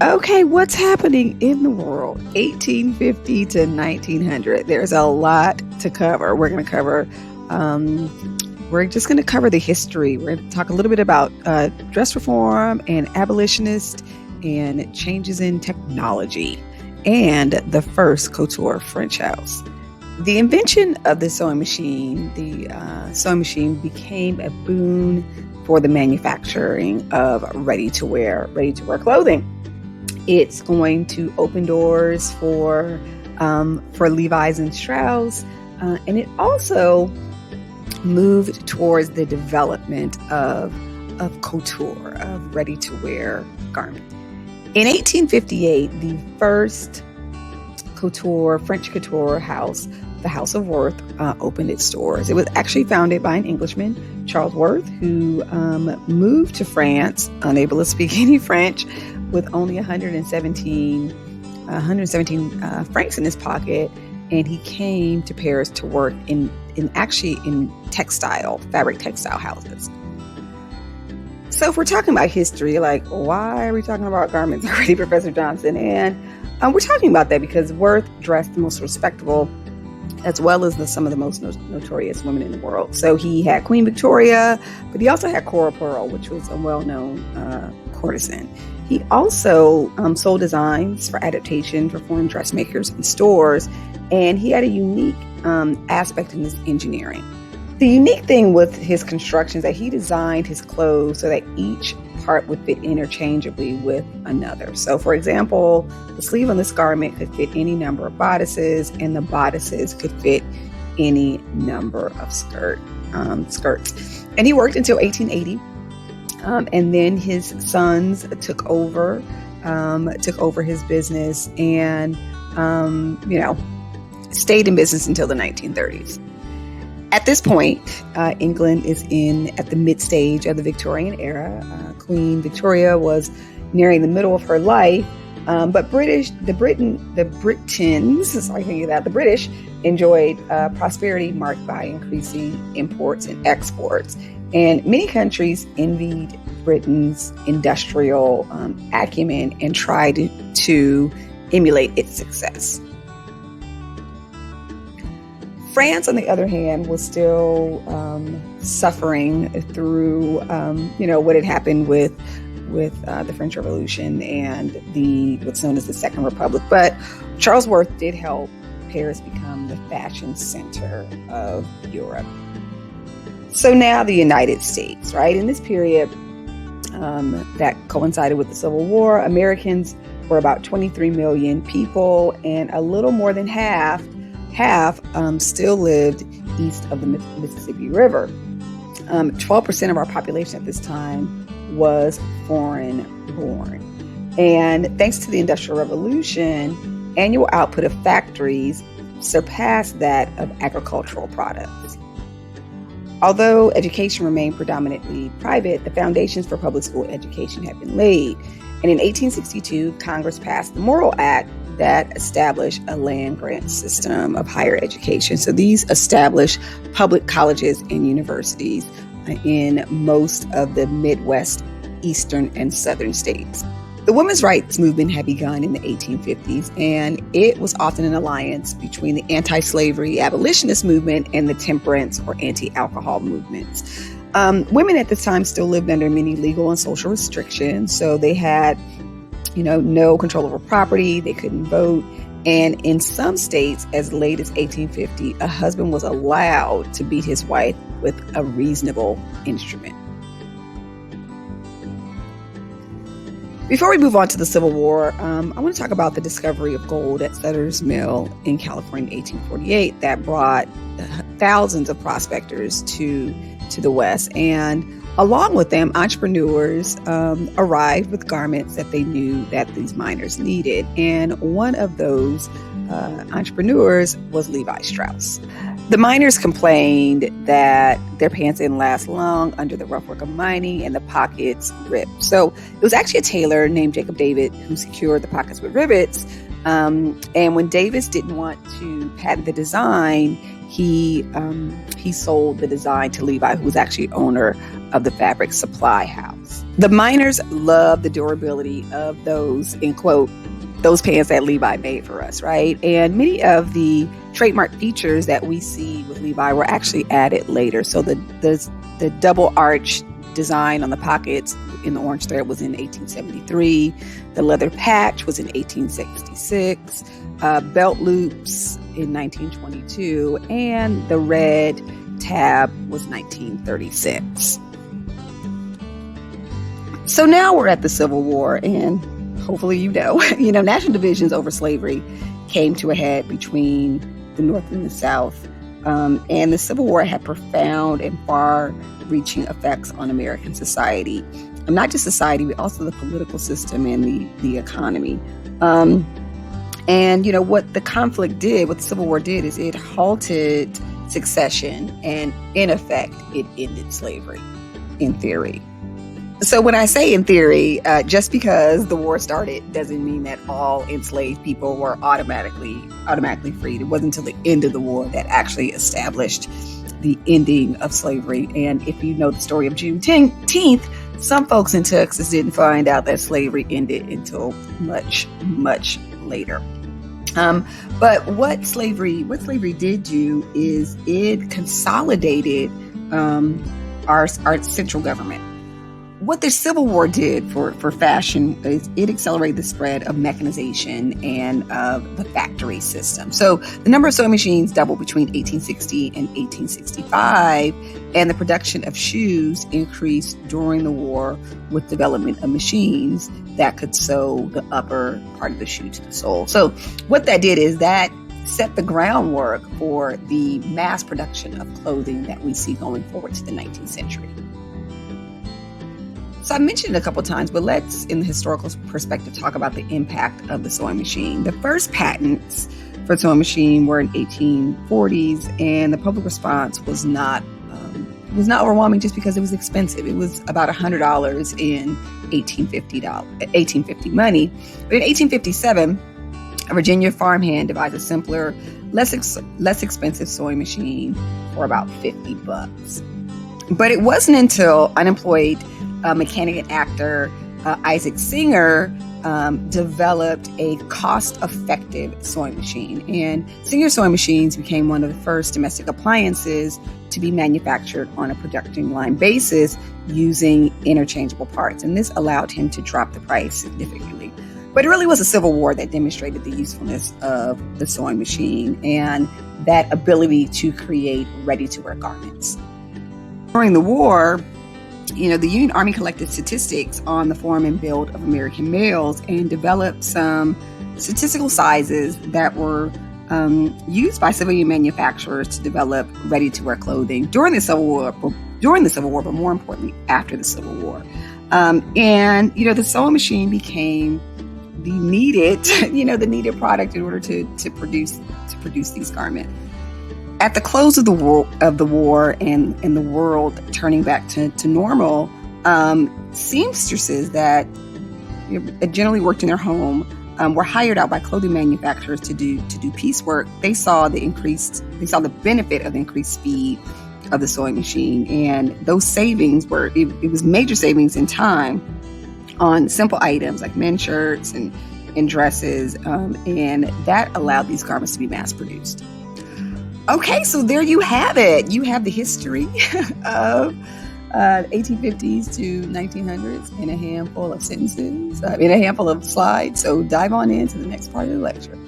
Okay, what's happening in the world? 1850 to 1900. There's a lot to cover. We're just going to cover the history. We're going to talk a little bit about dress reform and abolitionist and changes in technology and the first couture French house. The invention of the sewing machine, became a boon for the manufacturing of ready-to-wear clothing. It's going to open doors for Levi's and Strauss, and it also moved towards the development of couture, of ready-to-wear garments. In 1858, the first French couture house, the House of Worth, opened its doors. It was actually founded by an Englishman, Charles Worth, who moved to France, unable to speak any French, with only 117 francs in his pocket, and he came to Paris to work in fabric textile houses. So if we're talking about history, like, why are we talking about garments already, Professor Johnson? And we're talking about that because Worth dressed the most respectable as well as some of the most notorious women in the world. So he had Queen Victoria, but he also had Cora Pearl, which was a well-known courtesan. He also sold designs for adaptation for foreign dressmakers and stores, and he had a unique aspect in his engineering. The unique thing with his construction is that he designed his clothes so that each part would fit interchangeably with another. So, for example, the sleeve on this garment could fit any number of bodices, and the bodices could fit any number of skirts. And he worked until 1880, and then his sons took over his business, and stayed in business until the 1930s. At this point, England is at the mid-stage of the Victorian era. Queen Victoria was nearing the middle of her life, but the British enjoyed prosperity marked by increasing imports and exports. And many countries envied Britain's industrial acumen and tried to emulate its success. France, on the other hand, was still suffering through, what had happened with the French Revolution and what's known as the Second Republic. But Charles Worth did help Paris become the fashion center of Europe. So now the United States, right? In this period that coincided with the Civil War, Americans were about 23 million people, and a little more than half still lived east of the Mississippi River. 12% of our population at this time was foreign born. And thanks to the Industrial Revolution, annual output of factories surpassed that of agricultural products. Although education remained predominantly private, the foundations for public school education had been laid. And in 1862, Congress passed the Morrill Act that established a land grant system of higher education. So these established public colleges and universities in most of the Midwest, Eastern, and Southern states. The women's rights movement had begun in the 1850s, and it was often an alliance between the anti-slavery abolitionist movement and the temperance or anti-alcohol movements. Women at this time still lived under many legal and social restrictions, so they had no control over property, they couldn't vote, and in some states, as late as 1850, a husband was allowed to beat his wife with a reasonable instrument. Before we move on to the Civil War, I want to talk about the discovery of gold at Sutter's Mill in California in 1848 that brought thousands of prospectors to the West. And along with them, entrepreneurs arrived with garments that they knew that these miners needed. And one of those entrepreneurs was Levi Strauss. The miners complained that their pants didn't last long under the rough work of mining and the pockets ripped. So it was actually a tailor named Jacob David who secured the pockets with rivets. And when Davis didn't want to patent the design, he sold the design to Levi, who was actually owner of the fabric supply house. The miners loved the durability of those, in quote, those pants that Levi made for us, right? And many of the trademark features that we see with Levi were actually added later. So the double arch design on the pockets in the orange thread was in 1873. The leather patch was in 1866. Belt loops in 1922, and the red tab was 1936. So now we're at the Civil War, and hopefully national divisions over slavery came to a head between the North and the South, and the Civil War had profound and far-reaching effects on American society. Not just society, but also the political system and the economy. And what the conflict did, what the Civil War did, is it halted succession, and in effect, it ended slavery, in theory. So when I say in theory, just because the war started doesn't mean that all enslaved people were automatically freed. It wasn't until the end of the war that actually established the ending of slavery. And if you know the story of Juneteenth, some folks in Texas didn't find out that slavery ended until much, much later. But what slavery did do is it consolidated our central government. What the Civil War did for fashion is it accelerated the spread of mechanization and of the factory system. So the number of sewing machines doubled between 1860 and 1865, and the production of shoes increased during the war with development of machines that could sew the upper part of the shoe to the sole. So what that did is that set the groundwork for the mass production of clothing that we see going forward to the 19th century. So I mentioned it a couple times, but let's, in the historical perspective, talk about the impact of the sewing machine. The first patents for the sewing machine were in 1840s, and the public response was not overwhelming just because it was expensive. It was about $100 in 1850 money. But in 1857, a Virginia farmhand devised a simpler, less expensive sewing machine for about $50. But it wasn't until unemployed mechanic and actor Isaac Singer developed a cost-effective sewing machine. And Singer sewing machines became one of the first domestic appliances to be manufactured on a production line basis using interchangeable parts. And this allowed him to drop the price significantly. But it really was a Civil War that demonstrated the usefulness of the sewing machine and that ability to create ready-to-wear garments. During the war, the Union Army collected statistics on the form and build of American males and developed some statistical sizes that were used by civilian manufacturers to develop ready-to-wear clothing during the Civil War, but more importantly, after the Civil War. And the sewing machine became the needed product in order to produce these garments. At the close of the war and the world turning back to normal, seamstresses that generally worked in their home were hired out by clothing manufacturers to do piecework. They saw the benefit of the increased speed of the sewing machine, and those savings it was major savings in time on simple items like men's shirts and dresses, and that allowed these garments to be mass produced. Okay, so there you have it. You have the history of 1850s to 1900s in a handful of sentences, in a handful of slides. So dive on into the next part of the lecture.